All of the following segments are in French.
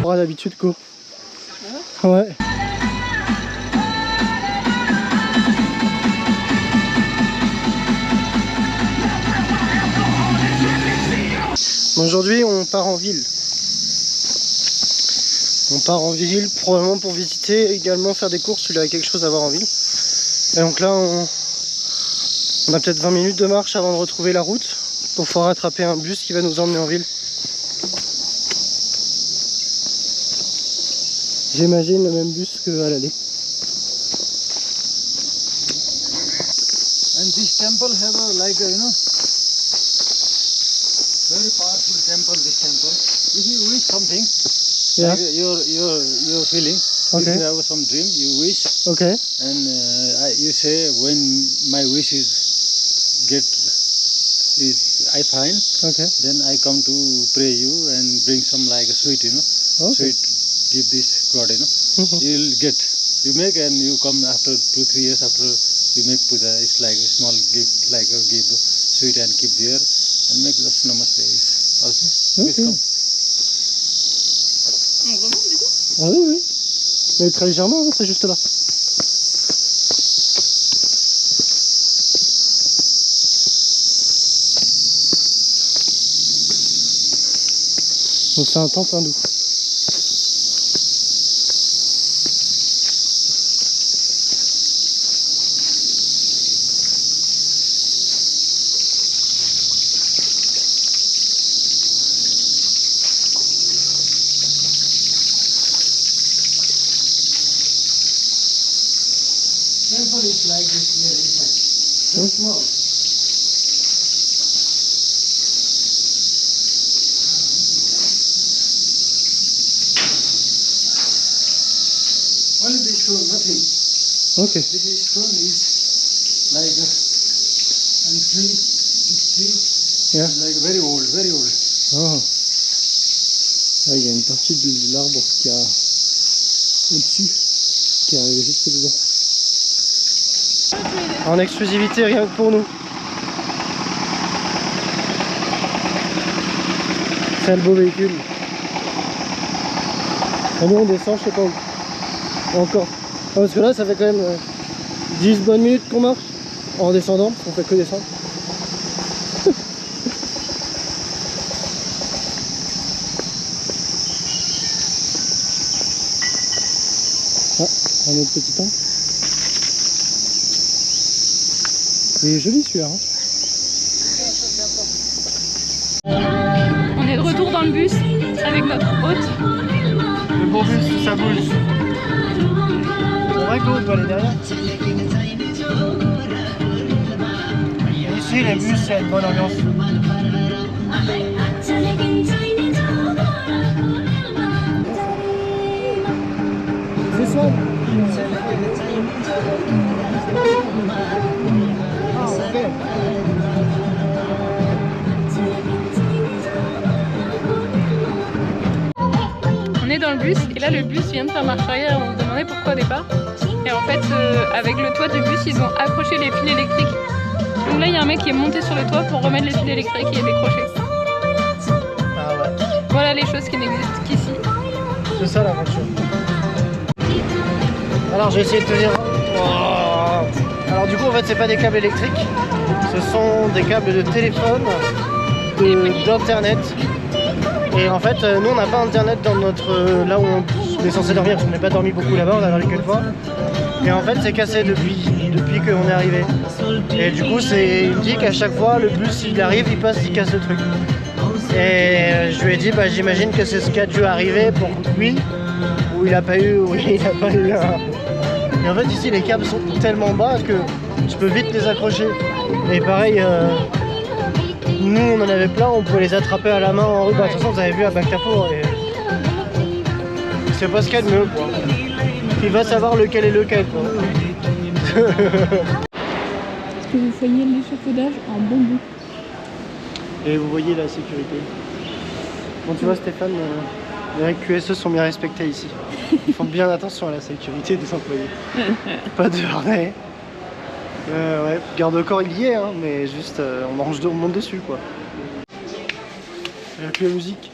t'auras l'habitude, quoi. Ouais. Aujourd'hui, on part en ville. On part en ville, probablement pour visiter, également faire des courses, il a quelque chose à voir en ville. Et donc là, on a peut-être 20 minutes de marche avant de retrouver la route pour pouvoir rattraper un bus qui va nous emmener en ville. J'imagine le même bus qu'à l'aller. And this temple have a like a, very powerful temple. This temple. If you wish something, Yeah. like your feeling. Okay. If you have some dream, you wish, Okay. and you say when my wish is I find, Okay. then I come to pray you and bring some like a sweet, Okay. sweet. Give this God, Mhm. you'll get. You make and you come after 2-3 years after you make puja. It's like a small gift, like a give sweet and keep there and make just namaste also. Please Okay. come. Vraiment du coup? Ah oui, oui. Mais très légèrement, hein, c'est juste là. Donc c'est un temps hindou. Temple is like this here inside. So small. Only this stone, nothing. Ok. This stone is like and tree, this tree Yeah. is like very old, very old. Oh. Ah, il y a une partie de l'arbre qui a au-dessus, qui est arrivée jusque dedans. En exclusivité, rien que pour nous. C'est le beau véhicule. Et nous on descend, je sais pas où. Encore. Ah, parce que là ça fait quand même 10 bonnes minutes qu'on marche en descendant, on fait que descendre. Ah, un autre petit temple. Il est joli celui-là. On est de retour dans le bus avec notre hôte. Le beau bus, ça bouge. C'est vrai que l'autre doit aller derrière. Ici, les bus, il y a une bonne ambiance. C'est ça. Ah, ok. On est dans le bus et là le bus vient de faire marche arrière. On se demandait pourquoi au départ. Et en fait, avec le toit du bus, ils ont accroché les fils électriques. Donc là, il y a un mec qui est monté sur le toit pour remettre les fils électriques et les décrocher. Ah ouais. Voilà les choses qui n'existent qu'ici. C'est ça la voiture. Alors j'ai essayé de tenir. Oh. Alors du coup en fait c'est pas des câbles électriques, ce sont des câbles de téléphone, d'internet. Et en fait nous on n'a pas internet dans notre là où on est censé dormir, parce qu'on n'a pas dormi beaucoup là-bas, on a dormi qu'une fois. Et en fait c'est cassé depuis qu'on est arrivé. Et du coup il me dit qu'à chaque fois le bus il arrive, il passe, il casse le truc. Et je lui ai dit bah j'imagine que c'est ce qui a dû arriver pour lui, où il a pas eu un... Et en fait ici les câbles sont tellement bas que tu peux vite les accrocher. Et pareil, nous on en avait plein, on pouvait les attraper à la main en rue. Bah, de toute façon vous avez vu à Bactapo, et... c'est pas ce qu'il y a de mieux quoi. Il va savoir lequel est lequel quoi. Est-ce que vous voyez l'échafaudage en bambou? Et vous voyez la sécurité. Bon tu vois Stéphane, les QSE sont bien respectés ici. Ils font bien attention à la sécurité des employés. Pas de harnais. Ouais, garde-corps il y est, hein, mais juste on monte dessus quoi. Il n'y a plus la musique.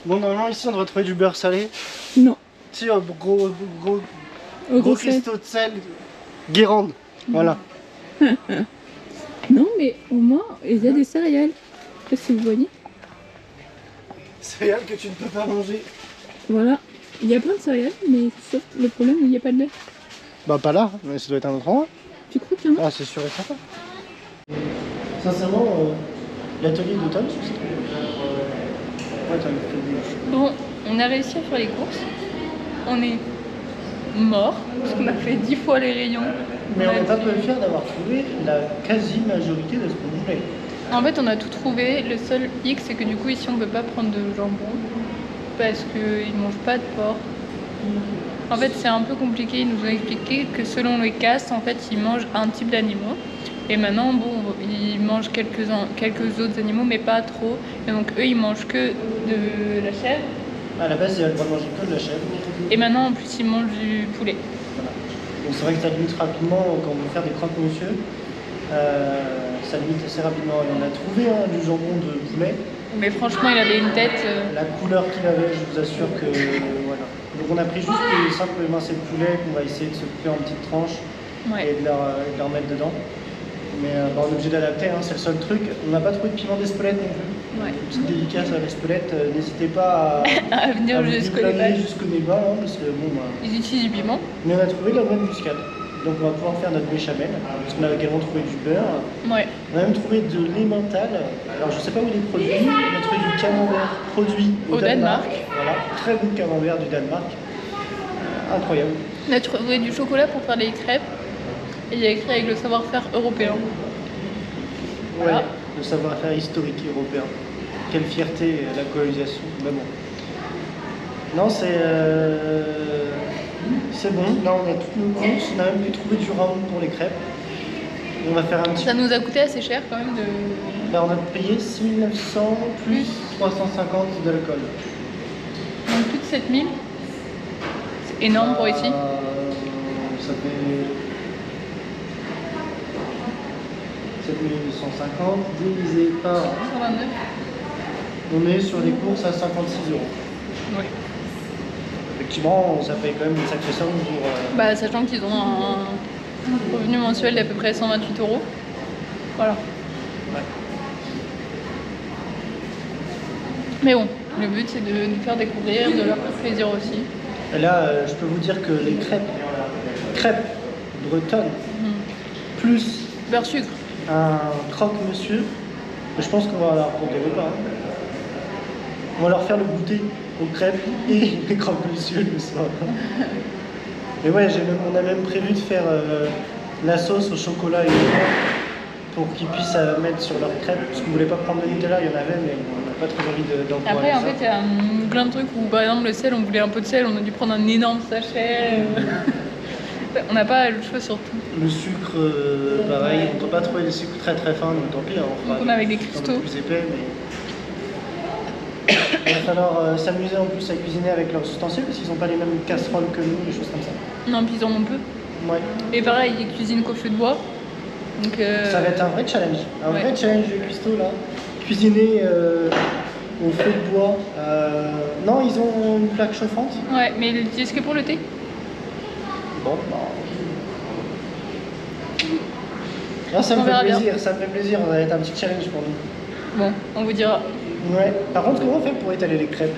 Bon, normalement ici on devrait trouver du beurre salé. Non. Si, gros Au sel. cristaux de sel, Guérande. Voilà. Non, mais au moins, il y a des céréales. Je sais pas si vous voyez. Céréales que tu ne peux pas manger. Voilà. Il y a plein de céréales, mais sauf le problème, il n'y a pas de lait. Bah pas là, mais ça doit être un autre endroit. Tu crois qu'il y en a? Ah c'est sûr et certain. Sincèrement, l'atelier d'automne, c'est trop bien. Ouais, t'as fait Bon, on a réussi à faire les courses. On est mort, parce qu'on a fait 10 fois les rayons. Mais on n'est pas peu fiers d'avoir trouvé la quasi-majorité de ce qu'on voulait. En fait, on a tout trouvé. Le seul hic, c'est que du coup, ici, on ne peut pas prendre de jambon parce qu'ils ne mangent pas de porc. En fait, c'est un peu compliqué. Ils nous ont expliqué que selon les castes, en fait, ils mangent un type d'animaux. Et maintenant, bon, ils mangent quelques autres animaux, mais pas trop. Et donc, eux, ils mangent que de la chèvre. À la base, il y a le droit de manger que de la chèvre. Et maintenant, en plus, ils mangent du poulet. Voilà. Donc c'est vrai que ça limite rapidement quand on veut faire des croque-monsieur. Ça limite assez rapidement. Et on a trouvé du jambon de poulet. Mais franchement, il avait une tête. La couleur qu'il avait, je vous assure que voilà. Donc on a pris juste des simples émincés de poulet qu'on va essayer de se couper en petites tranches Ouais. et de leur mettre dedans. Mais on est obligé d'adapter, hein, c'est le seul truc. On n'a pas trouvé de piment d'Espelette non plus. Ouais. Une petite dédicace à l'Espelette. N'hésitez pas À venir vous jusqu'au déplaner débat. jusqu'au débat, hein, parce que bon, bah, Ils utilisent du piment. mais on a trouvé de la noix de muscade. Donc on va pouvoir faire notre béchamel, parce qu'on a également trouvé du beurre. Ouais. On a même trouvé de l'emmental. Alors je sais pas où il est produit. On a trouvé du camembert produit au Danemark. Voilà, très bon camembert du Danemark. Incroyable. On a trouvé du chocolat pour faire les crêpes. Et il y a écrit avec le savoir-faire européen. Voilà. Ouais, le savoir-faire historique européen. Quelle fierté, la colonisation. Mais bon. Non, c'est bon. Là, on a toutes nos courses. On a même pu trouver du round pour les crêpes. On va faire un petit. Ça nous a coûté assez cher quand même de. Là, on a payé 6 900 plus 350 d'alcool. Donc plus de 7000. C'est énorme pour ici. Ça fait 7250 divisé par. 129. On est sur des courses à 56 euros. Oui. Effectivement, ça fait quand même une sacrée somme pour. Bah, sachant qu'ils ont un revenu mensuel d'à peu près 128 euros. Voilà. Ouais. Mais bon, le but c'est de nous faire découvrir, de leur faire plaisir aussi. Et là, je peux vous dire que les crêpes bretonnes, plus Beurre sucre. un croque-monsieur, je pense qu'on va leur pour des repas. Hein. On va leur faire le goûter aux crêpes et les croque-monsieur le soir. Et ouais, on a même prévu de faire la sauce au chocolat et au beurre pour qu'ils puissent mettre sur leurs crêpes. Parce qu'on voulait pas prendre de Nutella, il y en avait, mais on n'a pas très envie d'encourager Après, en ça. fait, il y a plein de trucs où, par exemple, le sel, on voulait un peu de sel, on a dû prendre un énorme sachet. On n'a pas le choix sur tout. Le sucre, pareil, on ne peut pas trouver des sucres très très fins, donc tant pis, hein, on fera Donc on a avec des un peu cristaux. plus épais, mais il va falloir s'amuser en plus à cuisiner avec leurs ustensiles parce qu'ils n'ont pas les mêmes casseroles que nous, des choses comme ça. Non, puis ils en ont peu. Ouais. Et pareil, ils cuisinent qu'au feu de bois. Donc, Ça va être un vrai challenge. Un ouais. vrai challenge de cuistot là. Cuisiner au feu de bois. Non, ils ont une plaque chauffante. Ouais, mais ils l'utilisent que pour le thé. Bon, bah. Ah, ça me On fait verra bien. plaisir, ça me fait plaisir. Ça va être un petit challenge pour nous. Bon, on vous dira. Ouais. Par contre, comment on fait pour étaler les crêpes?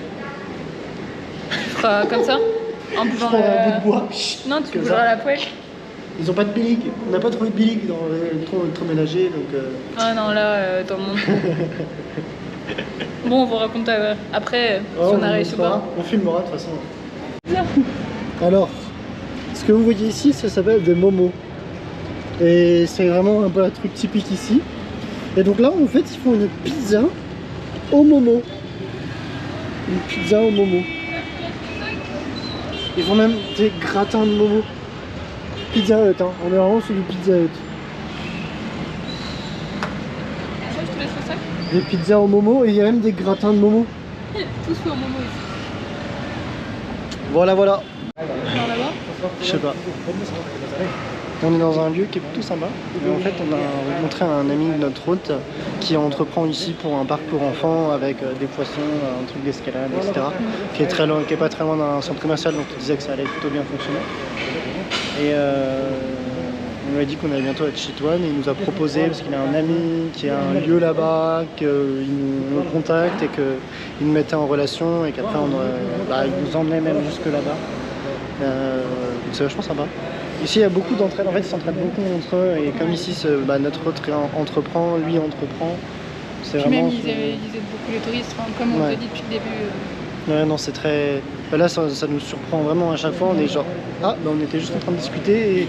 Tu feras comme ça en Je bougeant prends un bout de bois. Non, tu comme bougeras ça. la poêle. Ils ont pas de bilig. On n'a pas trouvé de bilig dans trop ménagé, donc. Ah non, là, dans le monde. Bon, on vous raconte après si on a réussi ou pas. On filmera de toute façon. Alors, ce que vous voyez ici, ça s'appelle des momos. Et c'est vraiment un peu un truc typique ici. Et donc là, en fait, ils font une pizza au momo. Une pizza au momo. Ils font même des gratins de momo. Pizza Hut, hein. On est vraiment sur du Pizza Hut. Je te laisse le sac. Des pizzas au momo et il y a même des gratins de momo. Tous fait au moment ici. Voilà, voilà. Par là-bas. Je sais pas. On est dans un lieu qui est plutôt sympa. Et en fait, on a rencontré un ami de notre route qui entreprend ici pour un parc pour enfants avec des poissons, un truc d'escalade, etc. Qui est pas très loin d'un centre commercial, donc il disait que ça allait plutôt bien fonctionner. Et on lui a dit qu'on allait bientôt être Chitwan et il nous a proposé, parce qu'il a un ami qui a un lieu là-bas, qu'il nous contacte et qu'il nous mettait en relation et qu'après il nous emmenait même jusque là-bas. Donc c'est vachement sympa. Ici il y a beaucoup d'entraide, en fait ils s'entraident beaucoup entre eux et comme ici notre autre entreprend, lui entreprend. C'est vraiment. Même ils aident beaucoup les touristes, enfin, comme on te dit depuis le début. Ouais non c'est très. Là ça nous surprend vraiment à chaque fois, on est genre on était juste en train de discuter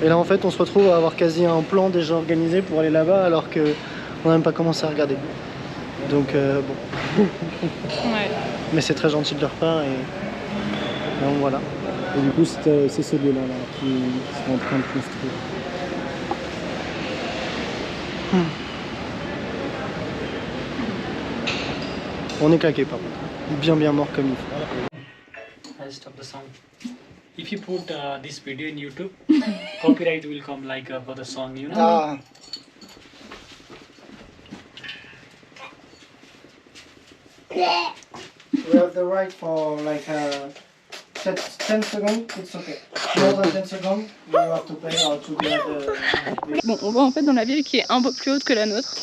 et là en fait on se retrouve à avoir quasi un plan déjà organisé pour aller là-bas alors qu'on n'a même pas commencé à regarder. Donc bon. Ouais. Mais c'est très gentil de leur part et donc voilà. Et du coup, c'est ce lieu-là qui sont en train de construire. On est claqué par contre. Bien mort comme il faut. I'll stop the sound. If you put this video in YouTube, copyright will come like for the song, you know. We have the right for like 10 seconds, it's okay. More than 10 seconds, you have to pay or to get Bon, on va en fait dans la ville qui est un peu plus haute que la nôtre.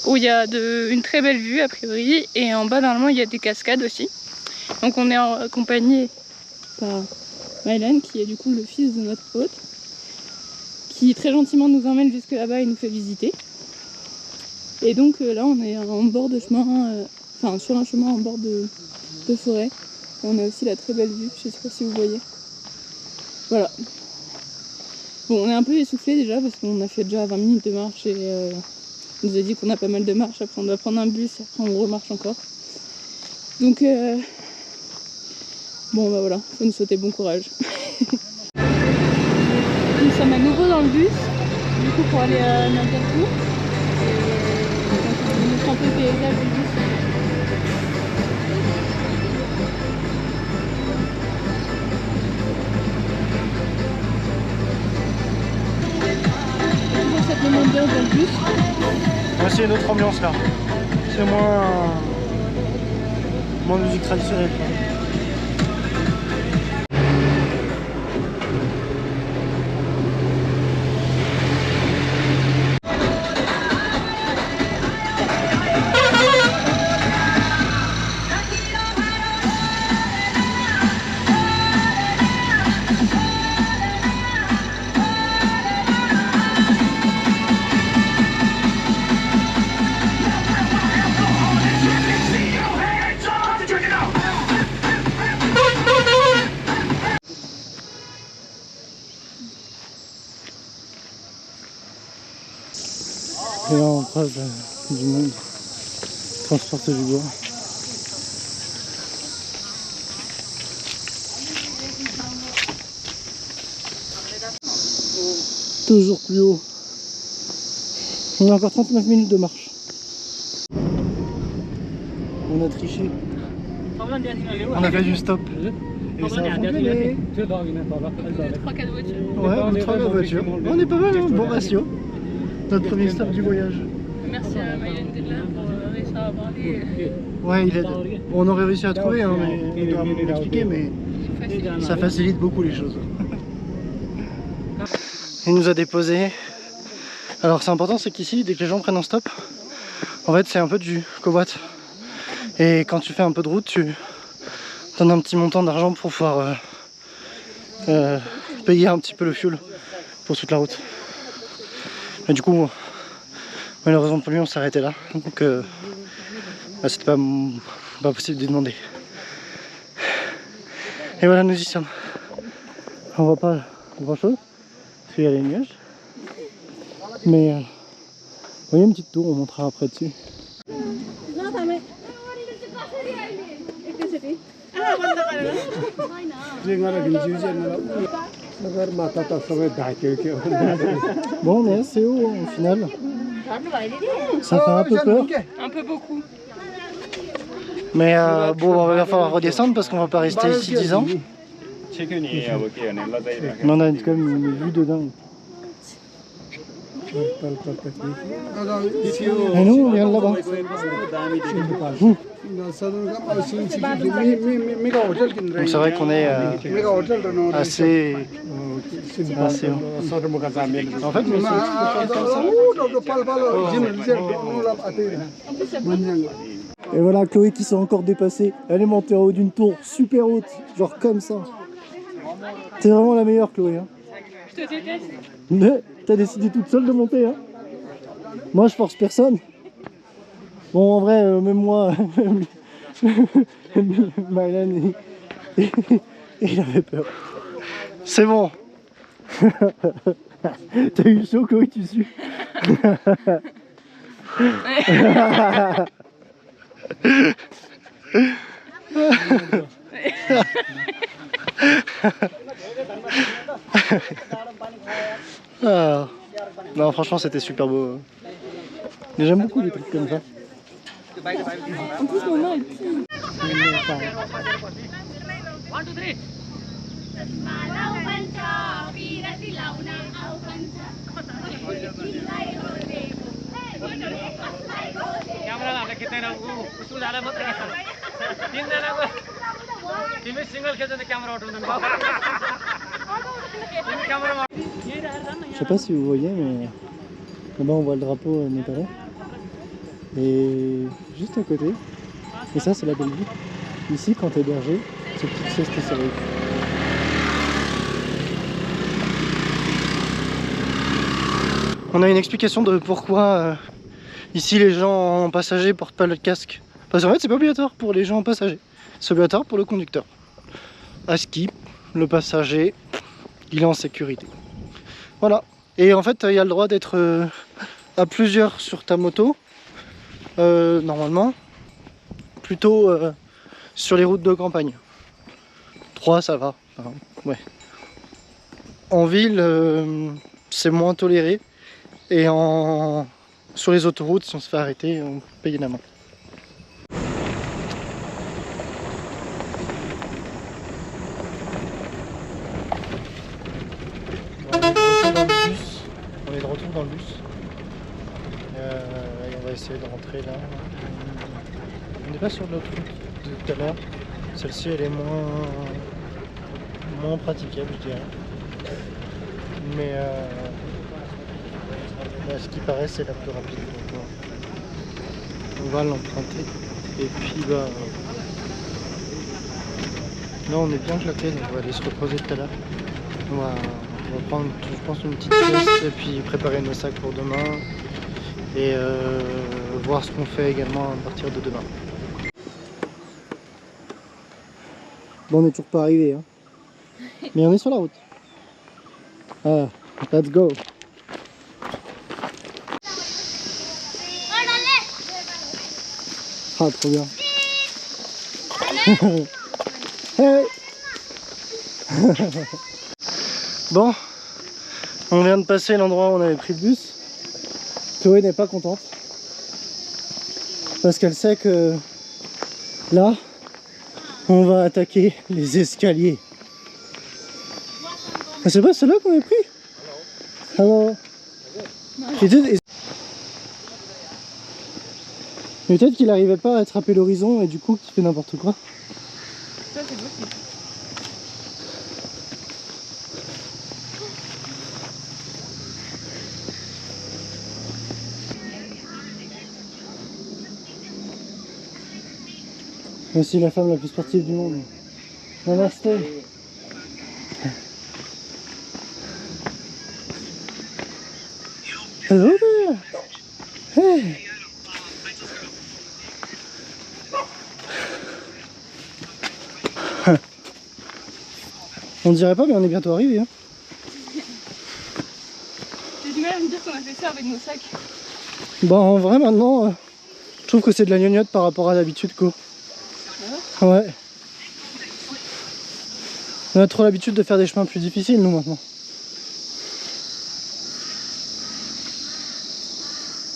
Où il y a une très belle vue a priori et en bas normalement il y a des cascades aussi. Donc on est accompagné par Mylan qui est du coup le fils de notre hôte qui très gentiment nous emmène jusque là-bas et nous fait visiter. Et donc là on est en bord de chemin, enfin sur un chemin en bord de forêt. Et on a aussi la très belle vue, je sais pas si vous voyez. Voilà. Bon on est un peu essoufflé déjà parce qu'on a fait déjà 20 minutes de marche et on nous a dit qu'on a pas mal de marche, après on doit prendre un bus et après on remarche encore. Donc bon bah voilà, faut nous souhaiter bon courage. Nous sommes à nouveau dans le bus, du coup pour aller à Nagasaki. On montre un peu le paysage du bus. Toujours cette même ambiance dans le bus. C'est une autre ambiance là. C'est moins musique traditionnelle. Et là on croise du monde, transporte du bois. Toujours plus haut. On a encore 39 minutes de marche. On a triché. On a fait du stop. Et ça a fonctionné. 3-4 voitures. Ouais, 3 voitures. On est pas mal, hein, bon ratio. Notre premier stop du voyage. Merci à Mylan d'être là pour réussir à parler. Ouais, il aide. On aurait réussi à trouver, hein, mais on doit m'expliquer, mais ça facilite beaucoup les choses. Il nous a déposé. Alors c'est important, c'est qu'ici, dès que les gens prennent un stop, en fait c'est un peu du covoit. Et quand tu fais un peu de route, tu donnes un petit montant d'argent pour pouvoir payer un petit peu le fuel pour toute la route. Et du coup, malheureusement pour lui, on s'est arrêté là. Donc c'était pas possible de demander. Et voilà, nous y sommes. On voit pas grand chose, parce qu'il y a les nuages. Mais vous voyez une petite tour, on montera après dessus. Bon, on est assez haut au final. Ça fait un peu peur. Un peu beaucoup. Mais bon, il va falloir redescendre parce qu'on va pas rester ici 10 ans. Mais on a quand même une vue de dingue. Et nous, on vient de là-bas. Donc c'est vrai qu'on est assez haut. En fait, mais et voilà Chloé qui s'est encore dépassée. Elle est montée en haut d'une tour super haute, genre comme ça. T'es vraiment la meilleure Chloé. Hein. Je te déteste. Mais t'as décidé toute seule de monter. Hein. Moi je force personne. Bon en vrai, même moi, Mylan, il avait peur. C'est bon. T'as eu chaud Chloé, tu suis. Ah. Non franchement c'était super beau. Mais j'aime beaucoup les trucs comme ça. En plus, mon nom est petit. Je sais pas si vous voyez, mais là-bas on voit le drapeau népalais. Et juste à côté, et ça c'est la belle vue. Ici, quand t'es berger, c'est petite sieste historique. On a une explication de pourquoi ici les gens en passager portent pas le casque. Parce qu'en fait c'est pas obligatoire pour les gens en passager, c'est obligatoire pour le conducteur. À ski, le passager, il est en sécurité. Voilà. Et en fait il y a le droit d'être à plusieurs sur ta moto, normalement, plutôt sur les routes de campagne. 3 ça va, enfin, ouais. En ville c'est moins toléré. Et sur les autoroutes, si on se fait arrêter, on peut payer l'amende. On est de retour dans le bus. Et on va essayer de rentrer là. On n'est pas sur l'autre route de tout à l'heure. Celle-ci elle est moins praticable je dirais. Mais ce qui paraît c'est la plus rapide, donc on va l'emprunter et puis bah là on est bien claqué, donc on va aller se reposer tout à l'heure. On va prendre je pense une petite sieste et puis préparer nos sacs pour demain et voir ce qu'on fait également à partir de demain. Bon, on est toujours pas arrivé hein. Mais on est sur la route. Ah, let's go. Ah, trop bien. Hey. Bon, on vient de passer l'endroit où on avait pris le bus. Chloé n'est pas contente. Parce qu'elle sait que là, on va attaquer les escaliers. Ah, c'est pas celle-là qu'on avait pris? Alors... Mais peut-être qu'il n'arrivait pas à attraper l'horizon et du coup qu'il fait n'importe quoi. Ça, c'est possible. Aussi la femme la plus sportive du monde. Namasté. Hello there. Hey. On dirait pas mais on est bientôt arrivé hein. J'ai du mal à me dire qu'on a fait ça avec nos sacs. Bah en vrai maintenant je trouve que c'est de la gnognotte par rapport à d'habitude quoi. Ouais. On a trop l'habitude de faire des chemins plus difficiles nous maintenant.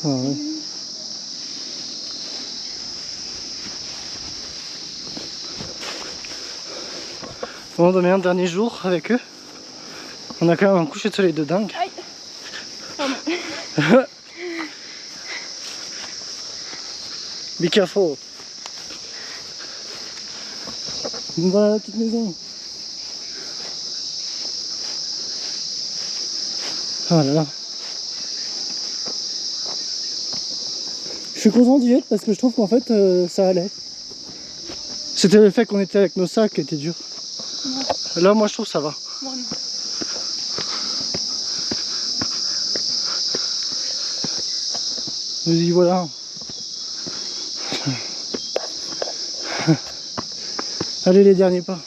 Ah, ouais. Bon, demain, dernier jour avec eux. On a quand même un coucher de soleil de dingue. Aïe. Pardon. Be careful. Voilà la petite maison. Oh là là. Je suis content d'y être parce que je trouve qu'en fait ça allait. C'était le fait qu'on était avec nos sacs qui était dur. Ouais. Là moi je trouve ça va. Bon, non. Je me dis voilà. Allez les derniers pas.